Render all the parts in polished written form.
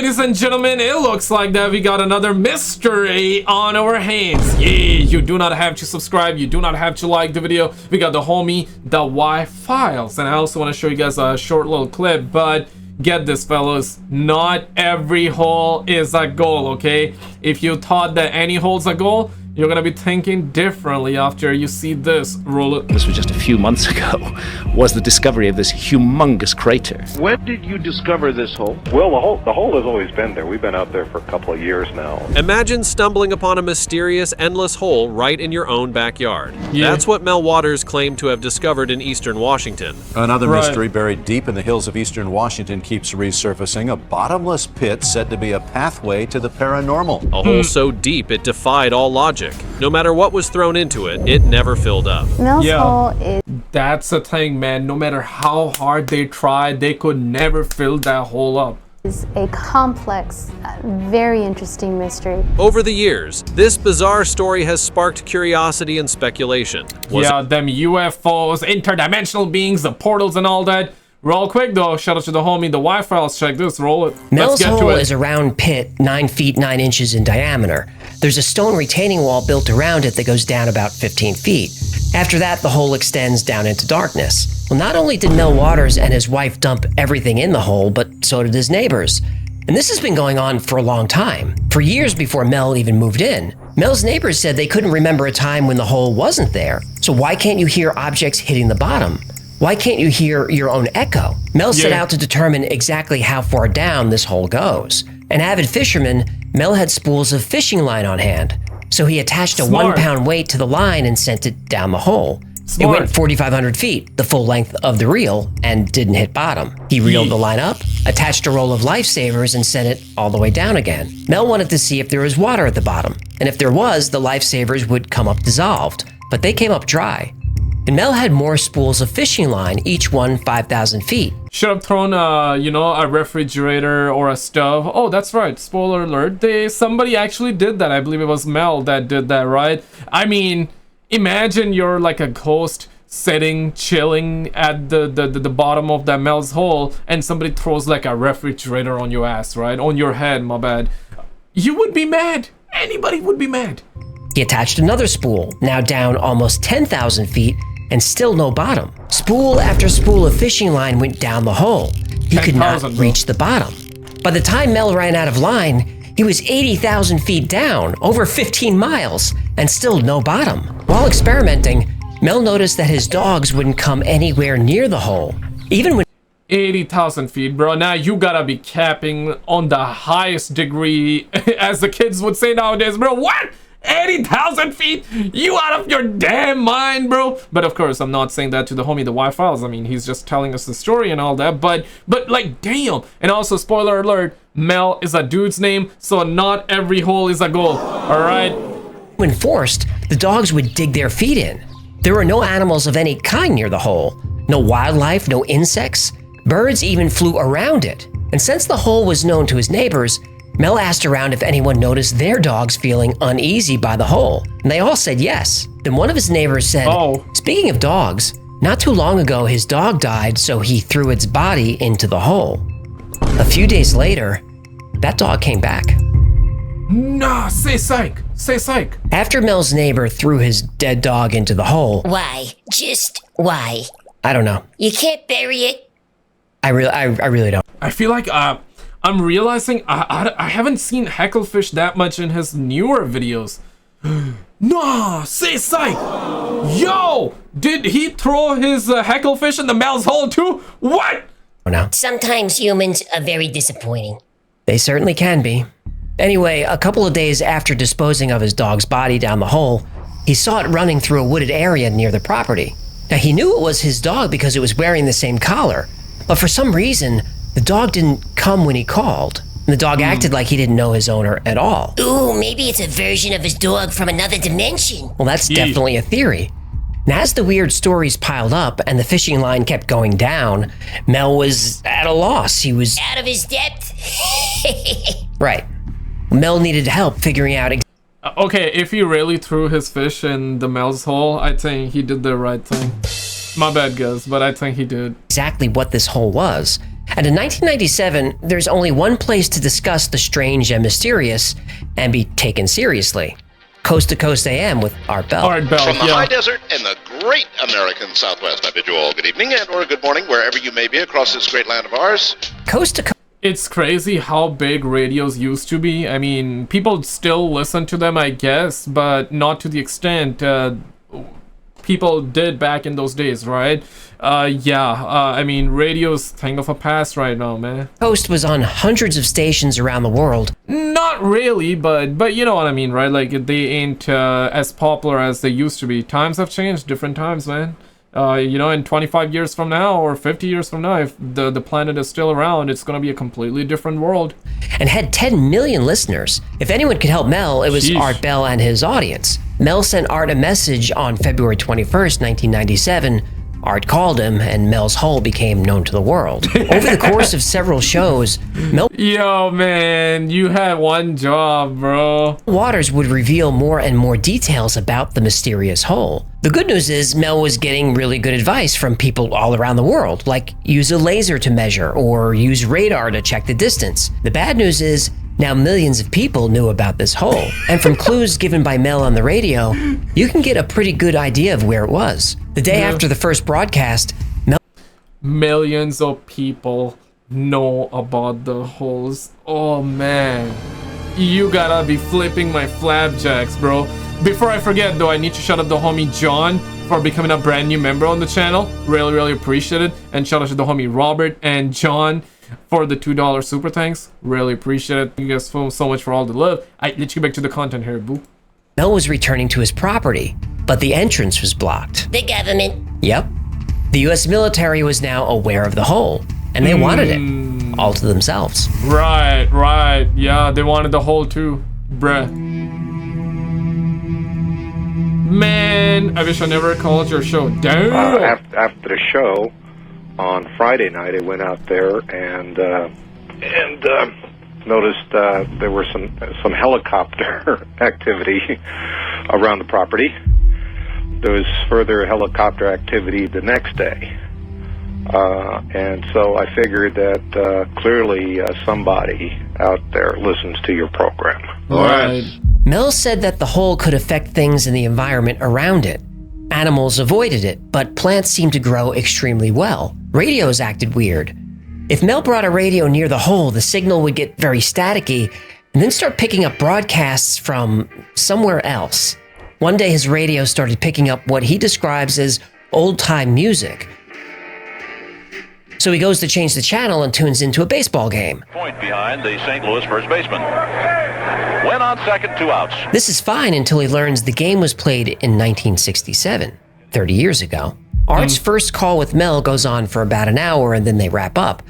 ladies and gentlemen, it looks like that we got another mystery on our hands. Yeah, you do not have to subscribe, you do not have to like the video. We got the homie, the Y-Files, and I also want to show you guys a short little clip, but get this, fellas, not every hole is a goal, okay? If you thought that any hole's a goal, you're gonna be thinking differently after you see this. Roll it. This was just a few months ago, was the discovery of this humongous crater. When did you discover this hole? Well, the hole has always been there. We've been out there for a couple of years now. Imagine stumbling upon a mysterious, endless hole right in your own backyard. Yeah. That's what Mel Waters claimed to have discovered in eastern Washington. Another mystery buried deep in the hills of eastern Washington keeps resurfacing. A bottomless pit said to be a pathway to the paranormal. A hole so deep it defied all logic. No matter what was thrown into it, it never filled up. Mel's hole is... That's the thing, man. No matter how hard they tried, they could never fill that hole up. Is a complex, very interesting mystery. Over the years, this bizarre story has sparked curiosity and speculation. Yeah, them UFOs, interdimensional beings, the portals and all that. Real quick though, shout out to the homie, the Wi-Files. Check this, roll it. Mel's hole is a round pit 9 feet 9 inches in diameter. There's a stone retaining wall built around it that goes down about 15 feet. After that, the hole extends down into darkness. Well, not only did Mel Waters and his wife dump everything in the hole, but so did his neighbors. And this has been going on for a long time. For years before Mel even moved in. Mel's neighbors said they couldn't remember a time when the hole wasn't there. So why can't you hear objects hitting the bottom? Why can't you hear your own echo? Mel set out to determine exactly how far down this hole goes. An avid fisherman, Mel had spools of fishing line on hand. So he attached a 1 pound weight to the line and sent it down the hole. It went 4,500 feet, the full length of the reel, and didn't hit bottom. He reeled the line up, attached a roll of lifesavers, and sent it all the way down again. Mel wanted to see if there was water at the bottom, and if there was, the lifesavers would come up dissolved, but they came up dry. And Mel had more spools of fishing line, each one 5,000 feet. Should have thrown a refrigerator or a stove. Oh, that's right. Spoiler alert. Somebody actually did that. I believe it was Mel that did that, right? I mean, imagine you're like a ghost sitting, chilling at the bottom of that Mel's hole, and somebody throws like a refrigerator on your ass, right? On your head, my bad. You would be mad. Anybody would be mad. He attached another spool, now down almost 10,000 feet, and still no bottom. Spool after spool of fishing line went down the hole. He could not reach the bottom. By the time Mel ran out of line, he was 80,000 feet down, over 15 miles, and still no bottom. While experimenting, Mel noticed that his dogs wouldn't come anywhere near the hole. Even when 80,000 feet, bro. Now you gotta be capping on the highest degree, as the kids would say nowadays, bro. What? 80,000 feet? You out of your damn mind, bro. But of course, I'm not saying that to the homie, the Y-Files. I mean, he's just telling us the story and all that, but like, damn. And also, spoiler alert, Mel is a dude's name, so not every hole is a goal, all right? When forced, the dogs would dig their feet in. There were no animals of any kind near the hole. No wildlife, no insects. Birds even flew around it. And since the hole was known to his neighbors, Mel asked around if anyone noticed their dogs feeling uneasy by the hole, and they all said yes. Then one of his neighbors said, Speaking of dogs, not too long ago his dog died, so he threw its body into the hole. A few days later, that dog came back. Nah, say psych. Say psych. After Mel's neighbor threw his dead dog into the hole... Why? Just why? I don't know. You can't bury it? I really don't. I feel like, I'm realizing I haven't seen Hecklefish that much in his newer videos. Nah, say psych. Yo, did he throw his Hecklefish in the Mel's hole too? What? No. Sometimes humans are very disappointing. They certainly can be. Anyway, a couple of days after disposing of his dog's body down the hole, he saw it running through a wooded area near the property. Now, he knew it was his dog because it was wearing the same collar, but for some reason, the dog didn't come when he called. And the dog acted like he didn't know his owner at all. Ooh, maybe it's a version of his dog from another dimension. Well, that's definitely a theory. And as the weird stories piled up and the fishing line kept going down, Mel was at a loss. He was out of his depth. Right. Mel needed help figuring out okay, if he really threw his fish in the Mel's hole, I think he did the right thing. My bad, guys, but I think he did. Exactly what this hole was. And in 1997, there's only one place to discuss the strange and mysterious and be taken seriously. Coast to Coast AM with Art Bell. Art Bell, From the yeah. high desert and the great American Southwest, I bid you all good evening and or good morning wherever you may be across this great land of ours. Coast to Coast. It's crazy how big radios used to be. I mean, people still listen to them, I guess, but not to the extent people did back in those days, right? I mean, radio's thing of a past right now, man. Coast was on hundreds of stations around the world. Not really, but you know what I mean, right? Like, they ain't as popular as they used to be. Times have changed, different times, man. You know, in 25 years from now or 50 years from now, if the planet is still around, it's going to be a completely different world. And had 10 million listeners. If anyone could help Mel, it was Sheesh. Art Bell and his audience. Mel sent Art a message on February 21st, 1997. Art called him, and Mel's hull became known to the world. Over the course of several shows, Mel Yo, man, you had one job, bro. Waters would reveal more and more details about the mysterious hole. The good news is Mel was getting really good advice from people all around the world, like use a laser to measure or use radar to check the distance. The bad news is now millions of people knew about this hole, and from clues given by Mel on the radio, you can get a pretty good idea of where it was. The day after the first broadcast, Millions of people know about the holes. Oh, man. You gotta be flipping my flapjacks, bro. Before I forget, though, I need to shout out the homie John for becoming a brand new member on the channel. Really, really appreciate it. And shout out to the homie Robert and John for the $2 super thanks. Really appreciate it. Thank you guys so much for all the love. Let's get back to the content here, boo. Mel was returning to his property, but the entrance was blocked. The government. Yep. The US military was now aware of the hole, and they wanted it all to themselves. Right. Yeah, they wanted the hole too, bruh. Man, I wish I never called your show. Damn. After the show on Friday night, I went out there and noticed there were some helicopter activity around the property. There was further helicopter activity the next day, and so I figured that clearly somebody out there listens to your program. Right. Mel said that the hole could affect things in the environment around it. Animals avoided it, but plants seemed to grow extremely well. Radios acted weird. If Mel brought a radio near the hole, the signal would get very staticky and then start picking up broadcasts from somewhere else. One day his radio started picking up what he describes as old-time music. So he goes to change the channel and tunes into a baseball game. Point behind the St. Louis first baseman. Went on second, 2 outs. This is fine until he learns the game was played in 1967, 30 years ago. Art's first call with Mel goes on for about an hour and then they wrap up.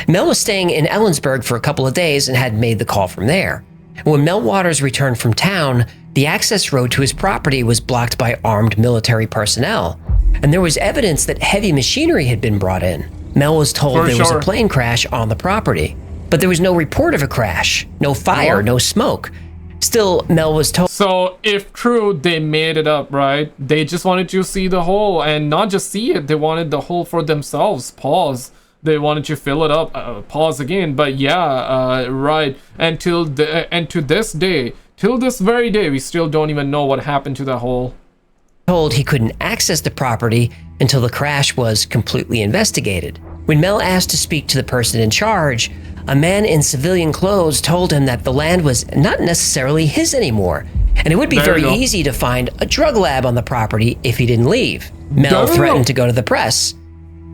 Mel was staying in Ellensburg for a couple of days and had made the call from there. When Mel Waters returned from town, the access road to his property was blocked by armed military personnel, and there was evidence that heavy machinery had been brought in. Mel was told there was a plane crash on the property, but there was no report of a crash, no fire, no smoke. Still, Mel was told. So, if true, they made it up, right? They just wanted you to see the hole, and not just see it, they wanted the hole for themselves. Pause. They wanted you to fill it up. Pause again. But yeah, right. And to this day, till this very day, we still don't even know what happened to the hole. Told he couldn't access the property until the crash was completely investigated. When Mel asked to speak to the person in charge, a man in civilian clothes told him that the land was not necessarily his anymore, and it would be very easy to find a drug lab on the property if he didn't leave. Mel threatened to go to the press.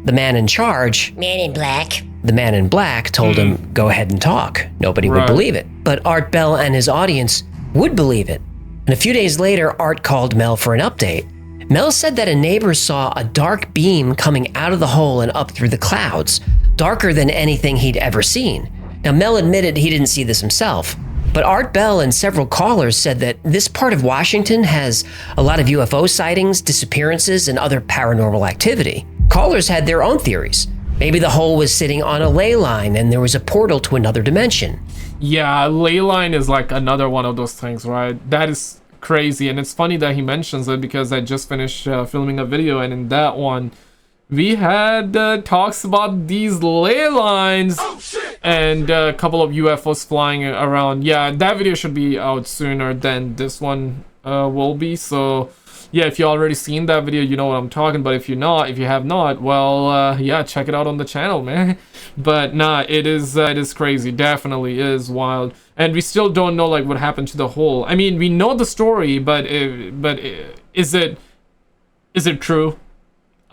The man in charge, Man in Black, the man in black, told him, go ahead and talk. Nobody would believe it. But Art Bell and his audience would believe it. And a few days later, Art called Mel for an update. Mel said that a neighbor saw a dark beam coming out of the hole and up through the clouds, darker than anything he'd ever seen. Now, Mel admitted he didn't see this himself, but Art Bell and several callers said that this part of Washington has a lot of UFO sightings, disappearances, and other paranormal activity. Callers had their own theories. Maybe the hole was sitting on a ley line and there was a portal to another dimension. Yeah, ley line is like another one of those things, right? That is crazy, and it's funny that he mentions it because I just finished filming a video, and in that one, we had talks about these ley lines and a couple of UFOs flying around. Yeah, that video should be out sooner than this one will be. So yeah, if you already seen that video, you know what I'm talking about. If you have not, well, yeah, check it out on the channel, man. But nah, it is crazy. Definitely is wild. And we still don't know like what happened to the hole. I mean, we know the story, but is it true?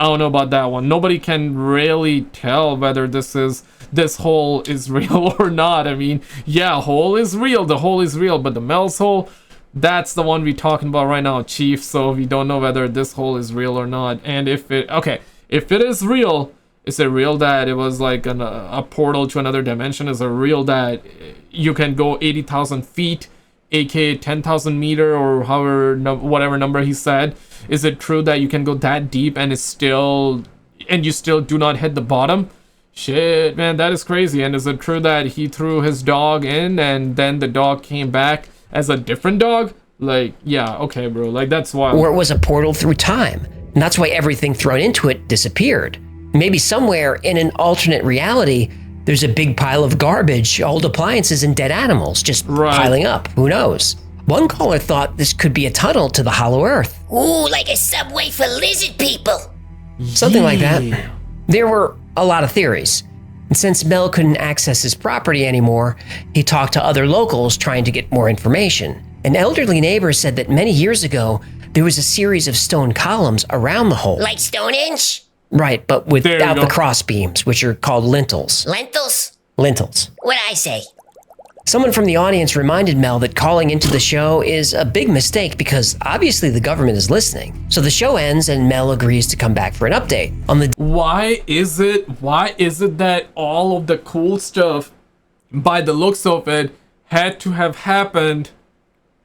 I don't know about that one. Nobody can really tell whether this hole is real or not. I mean, yeah, hole is real. The hole is real, but the Mel's hole, that's the one we're talking about right now, Chief. So we don't know whether this hole is real or not. And if it is real, is it real that it was like a portal to another dimension? Is it real that you can go 80,000 feet, aka 10,000 meter, or however whatever number he said? Is it true that you can go that deep and you still do not hit the bottom? Shit, man, that is crazy. And is it true that he threw his dog in and then the dog came back as a different dog? Like, yeah, okay, bro, like that's wild. Or it was a portal through time, and that's why everything thrown into it disappeared. Maybe somewhere in an alternate reality, there's a big pile of garbage, old appliances, and dead animals just piling up. Who knows? One caller thought this could be a tunnel to the hollow earth. Ooh, like a subway for lizard people. Something like that. There were a lot of theories. And since Mel couldn't access his property anymore, he talked to other locals trying to get more information. An elderly neighbor said that many years ago, there was a series of stone columns around the hole. Like Stonehenge? Right, but without the cross beams, which are called lintels. Lentils? Lintels. What'd I say? Someone from the audience reminded Mel that calling into the show is a big mistake because obviously the government is listening. So the show ends and Mel agrees to come back for an update on the... Why is it that all of the cool stuff, by the looks of it, had to have happened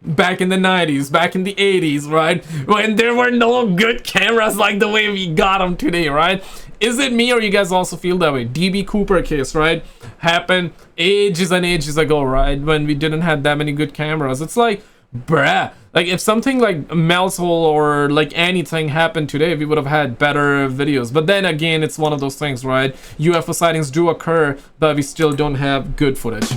back in the 90s, back in the 80s, right? When there were no good cameras like the way we got them today, right? Is it me or you guys also feel that way? DB Cooper case, right? Happened ages and ages ago, right? When we didn't have that many good cameras. It's like, bruh, like if something like Mel's hole or like anything happened today, we would have had better videos. But then again, it's one of those things, right? UFO sightings do occur, but we still don't have good footage.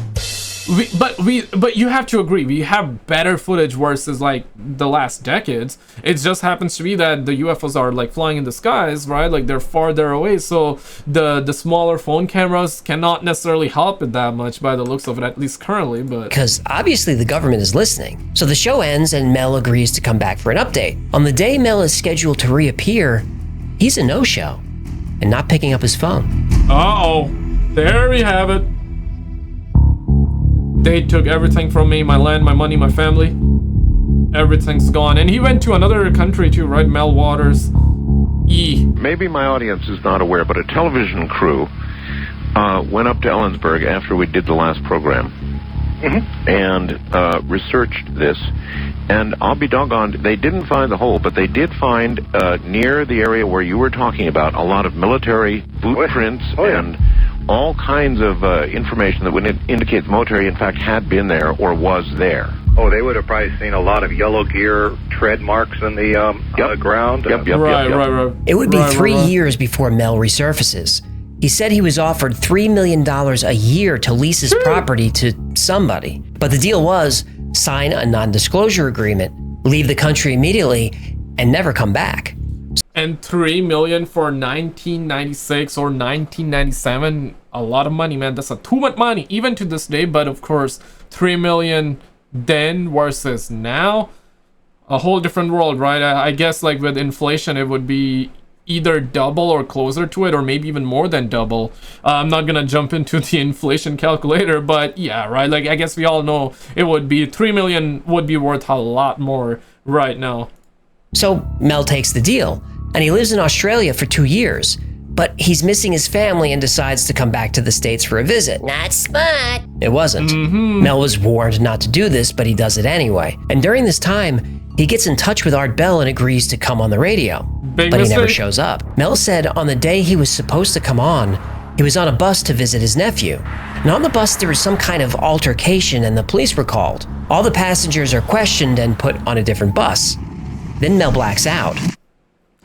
But you have to agree, we have better footage versus like the last decades. It just happens to be that the UFOs are like flying in the skies, right? Like they're farther away, so the smaller phone cameras cannot necessarily help it that much by the looks of it, at least currently. But because obviously the government is listening. So the show ends and Mel agrees to come back for an update. On the day Mel is scheduled to reappear, he's a no-show and not picking up his phone. Uh-oh, there we have it. They took everything from me, my land, my money, my family. Everything's gone. And he went to another country too, right? Mel Waters. Maybe my audience is not aware, but a television crew went up to Ellensburg after we did the last program and researched this. And I'll be doggone, they didn't find the hole, but they did find near the area where you were talking about a lot of military footprints and all kinds of information that would indicate the military, in fact, had been there or was there. Oh, they would have probably seen a lot of yellow gear tread marks in the ground. Right. It would be 3 years before Mel resurfaces. He said he was offered $3 million a year to lease his property to somebody. But the deal was sign a non-disclosure agreement, leave the country immediately, and never come back. And $3 million for 1996 or 1997, a lot of money, man. That's too much money, even to this day. But of course, $3 million then versus now, a whole different world, right? I guess like with inflation, it would be either double or closer to it, or maybe even more than double. I'm not gonna jump into the inflation calculator, but yeah, right? Like I guess we all know it would be $3 million would be worth a lot more right now. So Mel takes the deal. And he lives in Australia for 2 years, but he's missing his family and decides to come back to the States for a visit. Not smart. It wasn't. Mel was warned not to do this, but he does it anyway. And during this time, he gets in touch with Art Bell and agrees to come on the radio. But he never shows up. Mel said on the day he was supposed to come on, he was on a bus to visit his nephew. And on the bus, there was some kind of altercation and the police were called. All the passengers are questioned and put on a different bus. Then Mel blacks out.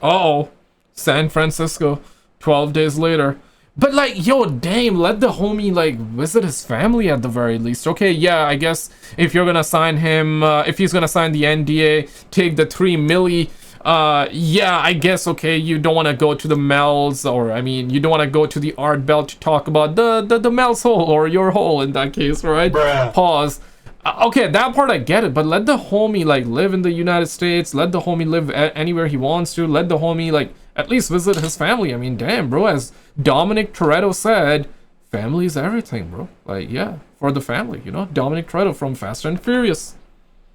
Uh-oh, San Francisco. 12 days later. But like, yo, damn, let the homie like visit his family at the very least. Okay, yeah, I guess if you're gonna sign him, if he's gonna sign the NDA, take the 3 milli. Yeah, I guess, okay, you don't want to go to the Mel's, or I mean, you don't want to go to the Art Belt to talk about the Mel's hole, or your hole in that case, right? Bruh. Pause. Okay, that part I get it, but let the homie like live in the United States. Let the homie live anywhere he wants to. Let the homie like at least visit his family. I mean, damn, bro, as Dominic Toretto said, family is everything, bro. Like, yeah, for the family, you know? Dominic Toretto from Fast and Furious.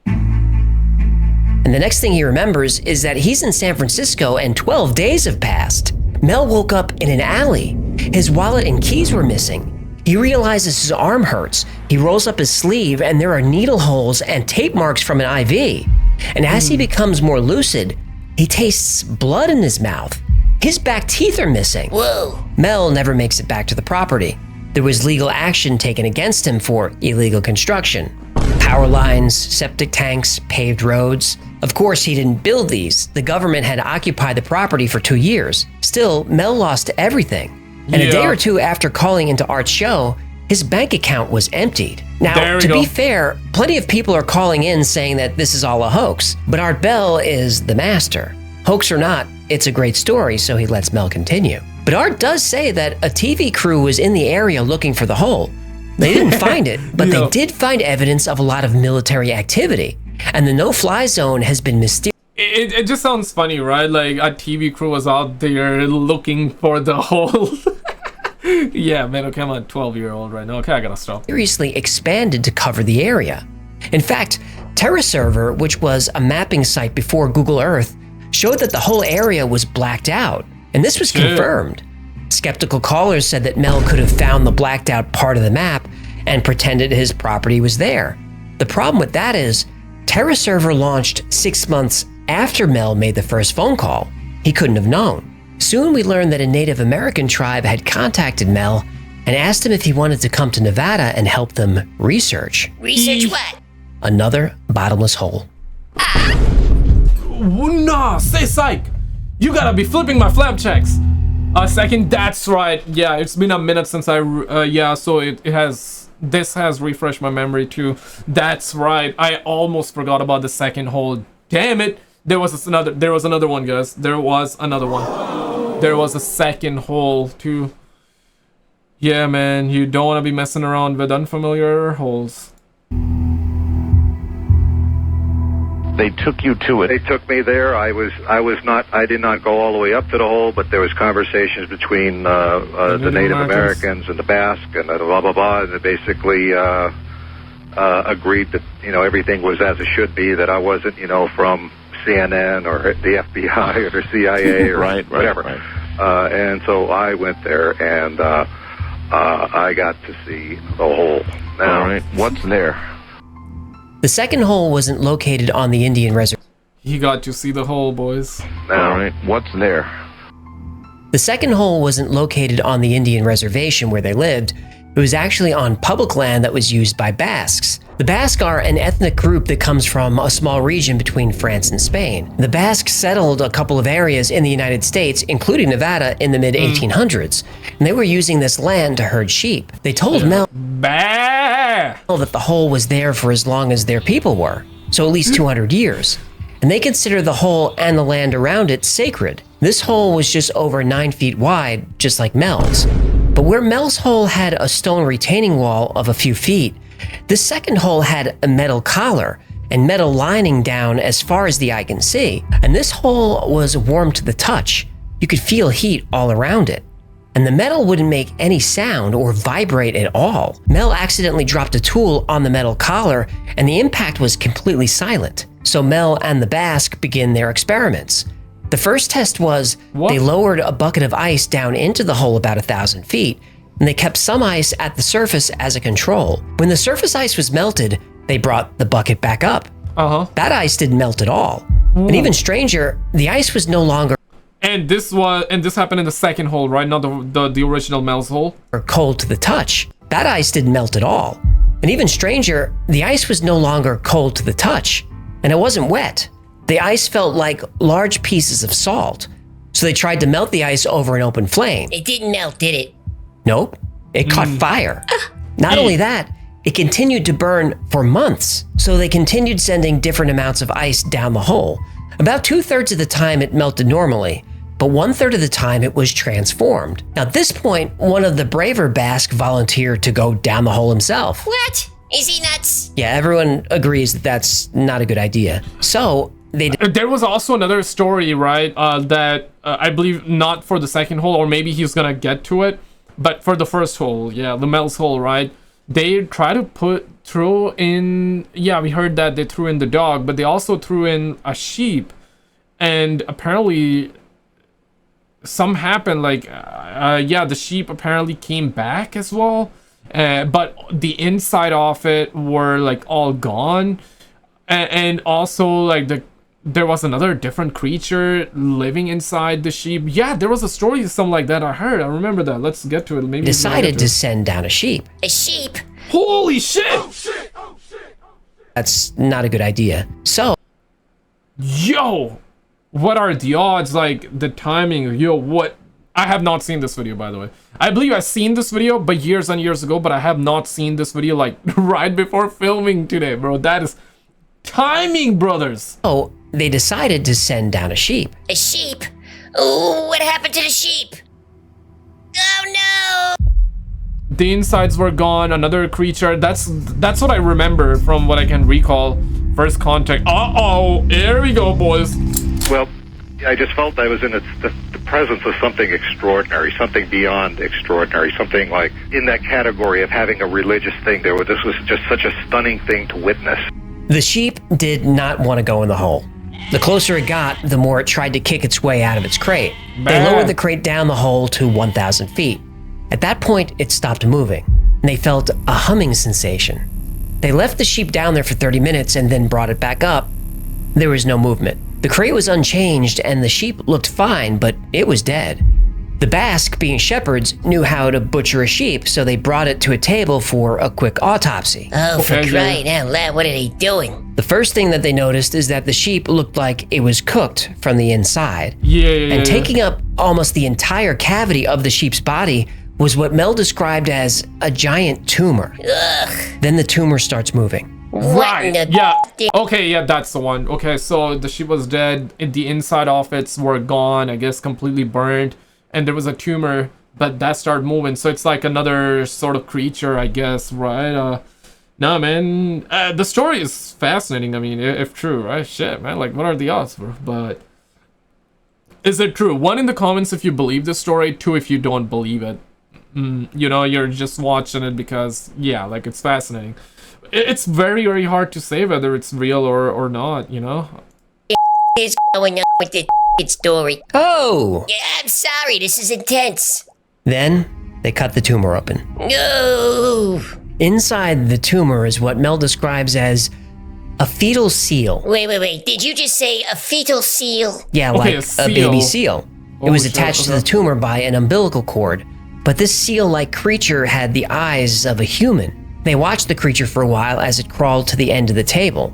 And the next thing he remembers is that he's in San Francisco and 12 days have passed. Mel woke up in an alley. His wallet and keys were missing. He realizes his arm hurts. He rolls up his sleeve and there are needle holes and tape marks from an IV. And as he becomes more lucid, he tastes blood in his mouth. His back teeth are missing. Whoa. Mel never makes it back to the property. There was legal action taken against him for illegal construction. Power lines, septic tanks, paved roads. Of course, he didn't build these. The government had occupied the property for 2 years. Still, Mel lost everything. And a day or two after calling into Art's show, his bank account was emptied. Now, to be fair, plenty of people are calling in saying that this is all a hoax, but Art Bell is the master. Hoax or not, it's a great story, so he lets Mel continue. But Art does say that a TV crew was in the area looking for the hole. They didn't find it, but they did find evidence of a lot of military activity. And the no-fly zone has been mysterious. It just sounds funny, right? Like a TV crew was out there looking for the hole. Yeah, man, okay, I'm a 12-year-old right now. Okay, I gotta stop. Seriously expanded to cover the area. In fact, TerraServer, which was a mapping site before Google Earth, showed that the whole area was blacked out. And this was confirmed. Skeptical callers said that Mel could have found the blacked out part of the map and pretended his property was there. The problem with that is, TerraServer launched 6 months after Mel made the first phone call. He couldn't have known. Soon we learned that a Native American tribe had contacted Mel and asked him if he wanted to come to Nevada and help them research. Research what? Another bottomless hole. Nah, say psych! You gotta be flipping my flap checks. A second, that's right. Yeah, it's been a minute since yeah, so it has, this has refreshed my memory too. That's right, I almost forgot about the second hole. Damn it! There was another one, guys. There was another one. There was a second hole too. Yeah, man, you don't want to be messing around with unfamiliar holes. They took you to it. They took me there. I did not go all the way up to the hole, but there was conversations between the Native Americans and the Basque and blah blah blah, and they basically agreed that everything was as it should be. That I wasn't from CNN or the FBI or CIA or whatever. Right. And so I went there and I got to see the hole. Now, all right, what's there? The second hole wasn't located on the Indian reservation. He got to see the hole, boys. All right, what's there? The second hole wasn't located on the Indian reservation where they lived. It was actually on public land that was used by Basques. The Basques are an ethnic group that comes from a small region between France and Spain. The Basques settled a couple of areas in the United States, including Nevada, in the mid-1800s. And they were using this land to herd sheep. They told Mel that the hole was there for as long as their people were, so at least 200 years. And they consider the hole and the land around it sacred. This hole was just over 9 feet wide, just like Mel's. But where Mel's hole had a stone retaining wall of a few feet, this second hole had a metal collar and metal lining down as far as the eye can see. And this hole was warm to the touch. You could feel heat all around it. And the metal wouldn't make any sound or vibrate at all. Mel accidentally dropped a tool on the metal collar and the impact was completely silent. So Mel and the Basque begin their experiments. The first test was they lowered a bucket of ice down into the hole about 1,000 feet, and they kept some ice at the surface as a control. When the surface ice was melted, they brought the bucket back up. That ice didn't melt at all. And even stranger, the ice was no longer And this happened in the second hole, right? Not the original Mel's hole. Or cold to the touch. That ice didn't melt at all. And even stranger, the ice was no longer cold to the touch, and it wasn't wet. The ice felt like large pieces of salt. So they tried to melt the ice over an open flame. It didn't melt, did it? Nope, it caught fire. Not only that, it continued to burn for months. So they continued sending different amounts of ice down the hole. About 2/3 of the time it melted normally, but 1/3 of the time it was transformed. Now at this point, one of the braver Basque volunteered to go down the hole himself. What? Is he nuts? Yeah, everyone agrees that that's not a good idea. So there was also another story, right, that I believe not for the second hole, or maybe he's gonna get to it, but for the first hole, yeah, the Mel's hole, right? They try to throw in, yeah, we heard that they threw in the dog, but they also threw in a sheep, and apparently some happened, like, yeah, the sheep apparently came back as well, but the inside of it were like all gone, and also like there was another different creature living inside the sheep. Yeah, there was a story, something like that. I remember that. Let's get to it. Maybe decided to send down a sheep. A sheep? Holy shit! Oh, shit! Oh, shit! That's not a good idea. So, yo, what are the odds? Like the timing? Yo, what? I have not seen this video, by the way. I believe I've seen this video, but years and years ago. But I have not seen this video like right before filming today, bro. That is timing, brothers. Oh, they decided to send down a sheep. A sheep? Oh, what happened to the sheep? Oh no! The insides were gone. Another creature. That's what I remember from what I can recall. First contact. Uh-oh. Here we go, boys. Well, I just felt I was in the presence of something extraordinary, something beyond extraordinary, something like in that category of having a religious thing. This was just such a stunning thing to witness. The sheep did not want to go in the hole. The closer it got, the more it tried to kick its way out of its crate. They lowered the crate down the hole to 1,000 feet. At that point, it stopped moving, and they felt a humming sensation. They left the sheep down there for 30 minutes and then brought it back up. There was no movement. The crate was unchanged, and the sheep looked fine, but it was dead. The Basque, being shepherds, knew how to butcher a sheep, so they brought it to a table for a quick autopsy. Oh, for crying out loud, what are they doing? The first thing that they noticed is that the sheep looked like it was cooked from the inside. Yeah. And taking up almost the entire cavity of the sheep's body was what Mel described as a giant tumor. Ugh. Then the tumor starts moving. Right, yeah. Okay, yeah, that's the one. Okay, so the sheep was dead. The inside of it were gone, I guess completely burned. And there was a tumor, but that started moving. So it's like another sort of creature, I guess, right? No, man. The story is fascinating. I mean, if true, right? Shit, man. Like, what are the odds, bro? But is it true? 1 in the comments if you believe the story. 2 if you don't believe it. You know, you're just watching it because, yeah, like, it's fascinating. It's very, very hard to say whether it's real or not, you know? Is going on with this story. Oh! Yeah, I'm sorry, this is intense. Then they cut the tumor open. No! Inside the tumor is what Mel describes as a fetal seal. Wait. Did you just say a fetal seal? Yeah, okay, like a baby seal. It was attached to the tumor by an umbilical cord. But this seal-like creature had the eyes of a human. They watched the creature for a while as it crawled to the end of the table.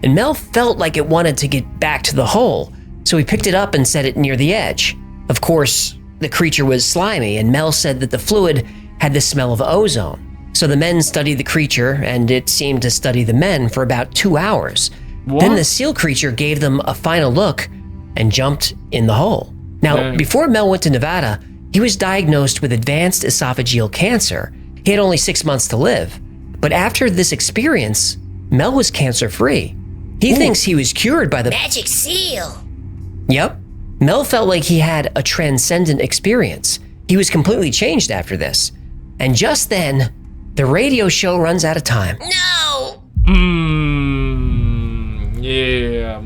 And Mel felt like it wanted to get back to the hole, so he picked it up and set it near the edge. Of course, the creature was slimy, and Mel said that the fluid had the smell of ozone. So the men studied the creature, and it seemed to study the men for about 2 hours. What? Then the seal creature gave them a final look and jumped in the hole. Now, before Mel went to Nevada, he was diagnosed with advanced esophageal cancer. He had only 6 months to live. But after this experience, Mel was cancer-free. He thinks he was cured by the magic seal. Yep. Mel felt like he had a transcendent experience. He was completely changed after this. And just then, the radio show runs out of time. No! Yeah.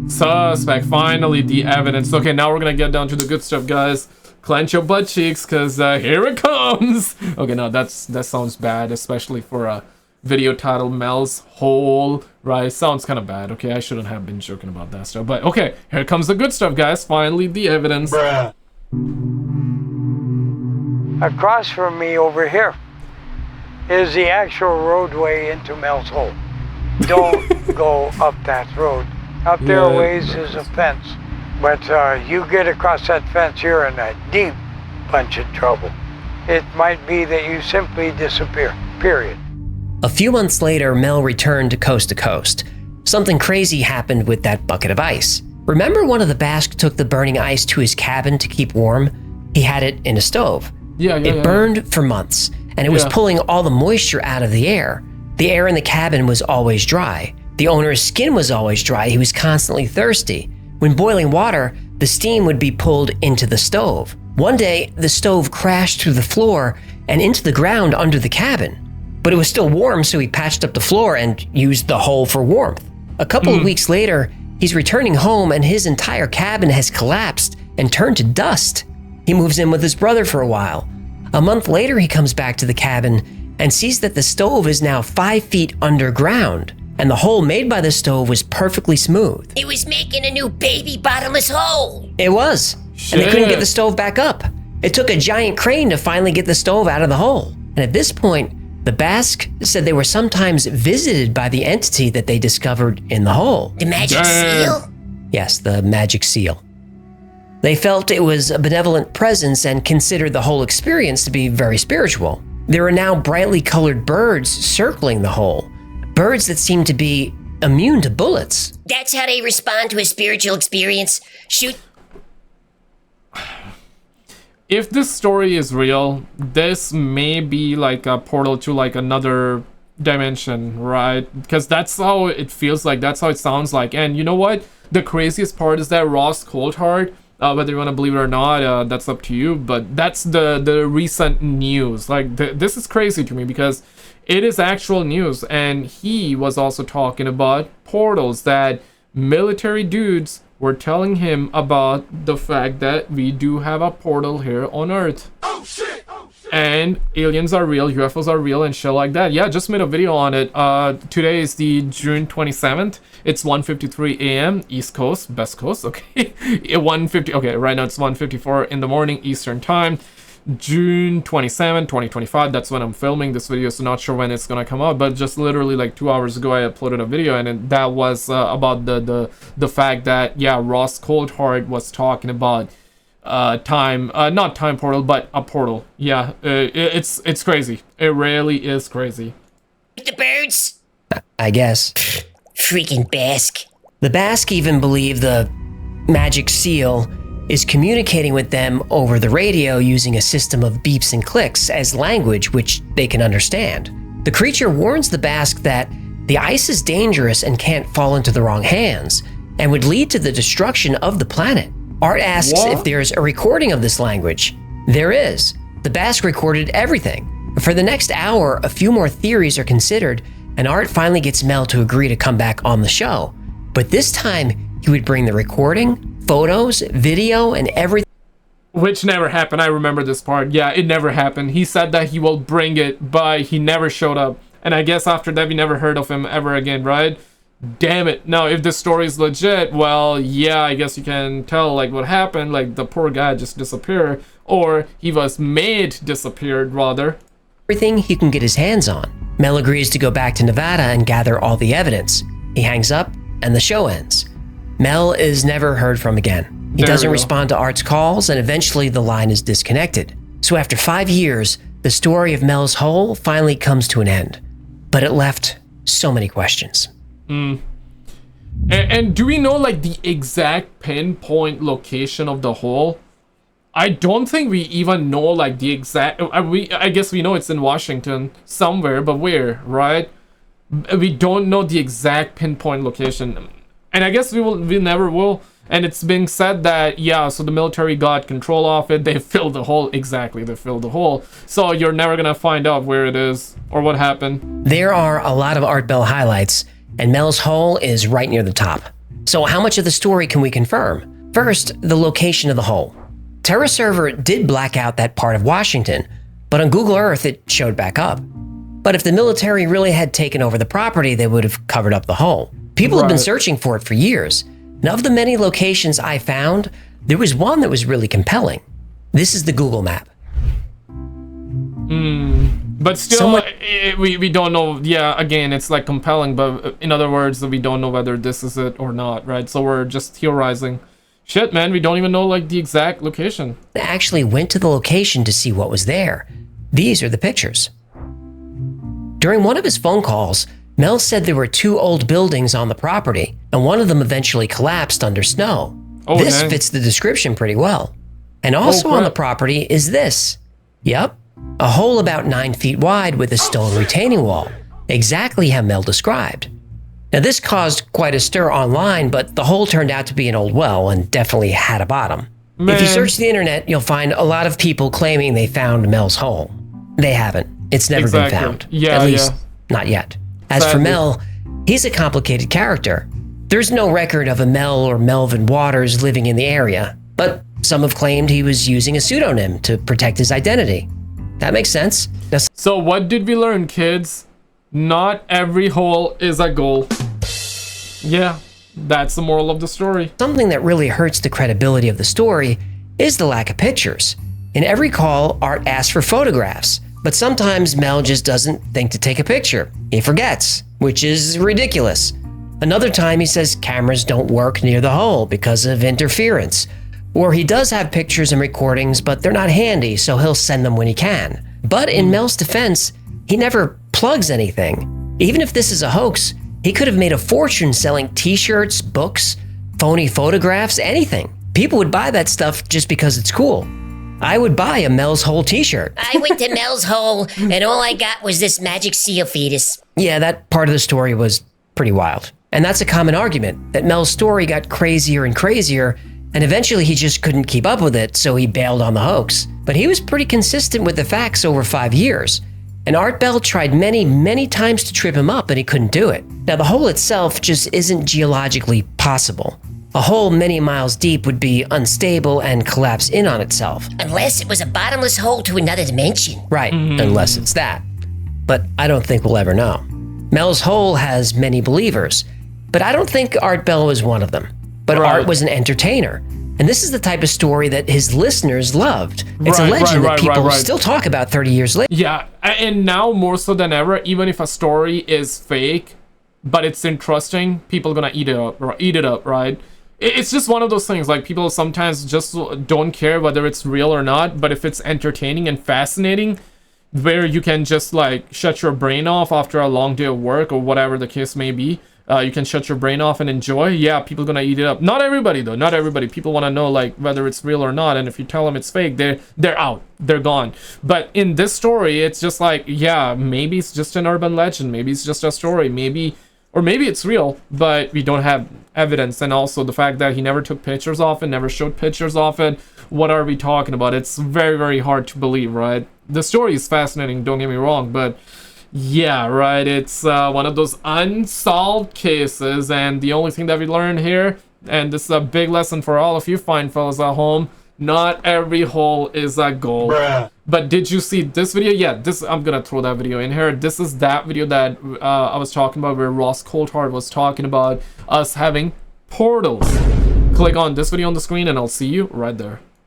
Suspect. Finally, the evidence. Okay, now we're gonna get down to the good stuff, guys. Clench your butt cheeks, because here it comes. Okay, no, that sounds bad, especially for a video titled Mel's Hole, right? Sounds kind of bad, okay? I shouldn't have been joking about that stuff. But, okay, here comes the good stuff, guys. Finally, the evidence. Bruh. Across from me over here is the actual roadway into Mel's Hole. Don't go up that road. Up there ways is a fence. But you get across that fence, you're in a deep bunch of trouble. It might be that you simply disappear, period. A few months later, Mel returned to Coast. Something crazy happened with that bucket of ice. Remember one of the Basque took the burning ice to his cabin to keep warm? He had it in a stove. It burned for months, and it was pulling all the moisture out of the air. The air in the cabin was always dry. The owner's skin was always dry. He was constantly thirsty. When boiling water, the steam would be pulled into the stove. One day, the stove crashed through the floor and into the ground under the cabin. But it was still warm, so he patched up the floor and used the hole for warmth. A couple of weeks later, he's returning home and his entire cabin has collapsed and turned to dust. He moves in with his brother for a while. A month later, he comes back to the cabin and sees that the stove is now 5 feet underground, and the hole made by the stove was perfectly smooth. It was making a new baby bottomless hole. It was. And they couldn't get the stove back up. It took a giant crane to finally get the stove out of the hole. And at this point, the Basque said they were sometimes visited by the entity that they discovered in the hole. The magic seal? Yes, the magic seal. They felt it was a benevolent presence and considered the whole experience to be very spiritual. There are now brightly colored birds circling the hole. Birds that seem to be immune to bullets. That's how they respond to a spiritual experience. Shoot. If this story is real, this may be like a portal to like another dimension, right? Because that's how it feels like, that's how it sounds like. And you know what? The craziest part is that Ross Coulthard, whether you want to believe it or not, that's up to you, but that's the recent news. Like, this is crazy to me because it is actual news. And he was also talking about portals, that military dudes were telling him about the fact that we do have a portal here on Earth. Oh shit! Oh shit! And aliens are real, UFOs are real, and shit like that. Yeah, just made a video on it. Today is the June 27th. It's 1:53 a.m. East Coast, Best Coast, okay. 1:50. Okay, right now it's 1:54 in the morning Eastern Time. June 27, 2025. That's when I'm filming this video, so not sure when it's gonna come out, but just literally like 2 hours ago I uploaded a video, and that was about the fact that, yeah, Ross Coulthard was talking about not time portal, but a portal. Yeah, it's crazy. It really is crazy. The birds? I guess. Freaking Basque. The Basque even believe the magic seal is communicating with them over the radio using a system of beeps and clicks as language which they can understand. The creature warns the Basque that the ice is dangerous and can't fall into the wrong hands and would lead to the destruction of the planet. Art asks if there's a recording of this language. There is. The Basque recorded everything. For the next hour, a few more theories are considered, and Art finally gets Mel to agree to come back on the show. But this time, he would bring the recording, photos, video, and everything. Which never happened. I remember this part. Yeah, it never happened. He said that he will bring it, but he never showed up. And I guess after that, we never heard of him ever again, right? Damn it. Now, if this story is legit, well, yeah, I guess you can tell, like, what happened. Like, the poor guy just disappeared. Or he was made disappeared, rather. Everything he can get his hands on. Mel agrees to go back to Nevada and gather all the evidence. He hangs up, and the show ends. Mel is never heard from again. He doesn't respond to Art's calls, and eventually the line is disconnected. So after 5 years, the story of Mel's hole finally comes to an end. But it left so many questions. And do we know, like, the exact pinpoint location of the hole? I don't think we even know, like, the exact... I guess we know it's in Washington somewhere, but where, right? We don't know the exact pinpoint location. And I guess we never will. And it's being said that, yeah, so the military got control of it. They filled the hole. Exactly, they filled the hole. So you're never gonna find out where it is or what happened. There are a lot of Art Bell highlights, and Mel's hole is right near the top. So how much of the story can we confirm? First, the location of the hole. Terra Server did black out that part of Washington, but on Google Earth it showed back up. But if the military really had taken over the property, they would have covered up the hole. People have been searching for it for years. And of the many locations I found, there was one that was really compelling. This is the Google map. But still, we don't know. Yeah, again, it's like compelling, but in other words, we don't know whether this is it or not, right? So we're just theorizing. Shit, man, we don't even know like the exact location. Actually went to the location to see what was there. These are the pictures. During one of his phone calls, Mel said there were 2 old buildings on the property, and one of them eventually collapsed under snow. Oh, this dang. fits the description pretty well. And also on the property is this. Yep, a hole about 9 feet wide with a stone retaining wall, exactly how Mel described. Now this caused quite a stir online, but the hole turned out to be an old well and definitely had a bottom. Man. If you search the internet, you'll find a lot of people claiming they found Mel's hole. They haven't. It's never been found. Yeah, At least, not yet. As for Mel, he's a complicated character. There's no record of a Mel or Melvin Waters living in the area, but some have claimed he was using a pseudonym to protect his identity. That makes sense. Now, So what did we learn, kids? Not every hole is a goal. Yeah, that's the moral of the story. something that really hurts the credibility of the story is the lack of pictures. In every call, Art asks for photographs, but sometimes Mel just doesn't think to take a picture. He forgets, which is ridiculous. Another time he says cameras don't work near the hole because of interference. Or he does have pictures and recordings, but they're not handy, so he'll send them when he can. But in Mel's defense, he never plugs anything. Even if this is a hoax, he could have made a fortune selling t-shirts, books, phony photographs, anything. People would buy that stuff just because it's cool. I would buy a Mel's Hole t-shirt. I went to Mel's Hole, and all I got was this magic seal fetus. Yeah, that part of the story was pretty wild. And that's a common argument, that Mel's story got crazier and crazier, and eventually he just couldn't keep up with it, so he bailed on the hoax. But he was pretty consistent with the facts over 5 years. And Art Bell tried many, many times to trip him up, and he couldn't do it. Now, the hole itself just isn't geologically possible. A hole many miles deep would be unstable and collapse in on itself. Unless it was a bottomless hole to another dimension. Right, unless it's that. But I don't think we'll ever know. Mel's Hole has many believers, but I don't think Art Bell was one of them. But Art was an entertainer. And this is the type of story that his listeners loved. It's a legend that people still talk about 30 years later. Yeah, and now more so than ever, even if a story is fake, but it's interesting, people are gonna eat it up, right? It's just one of those things, like people sometimes just don't care whether it's real or not, but if it's entertaining and fascinating, where you can just like shut your brain off after a long day of work or whatever the case may be, you can shut your brain off and enjoy. Yeah, people are gonna eat it up. Not everybody though, not everybody. People want to know like whether it's real or not, and if you tell them it's fake, they're out, they're gone. But in this story, it's just like, yeah, maybe it's just an urban legend, maybe it's just a story, maybe it's real, but we don't have evidence. And also the fact that he never took pictures of it, never showed pictures of it. What are we talking about? It's very, very hard to believe, right? The story is fascinating, don't get me wrong, but yeah, right, it's one of those unsolved cases, and the only thing that we learned here, and this is a big lesson for all of you fine fellas at home, not every hole is a goal. Bruh. But did you see this video? Yeah, I'm gonna throw that video in here. This is that video that I was talking about, where Ross Coulthard was talking about us having portals. Click on this video on the screen and I'll see you right there.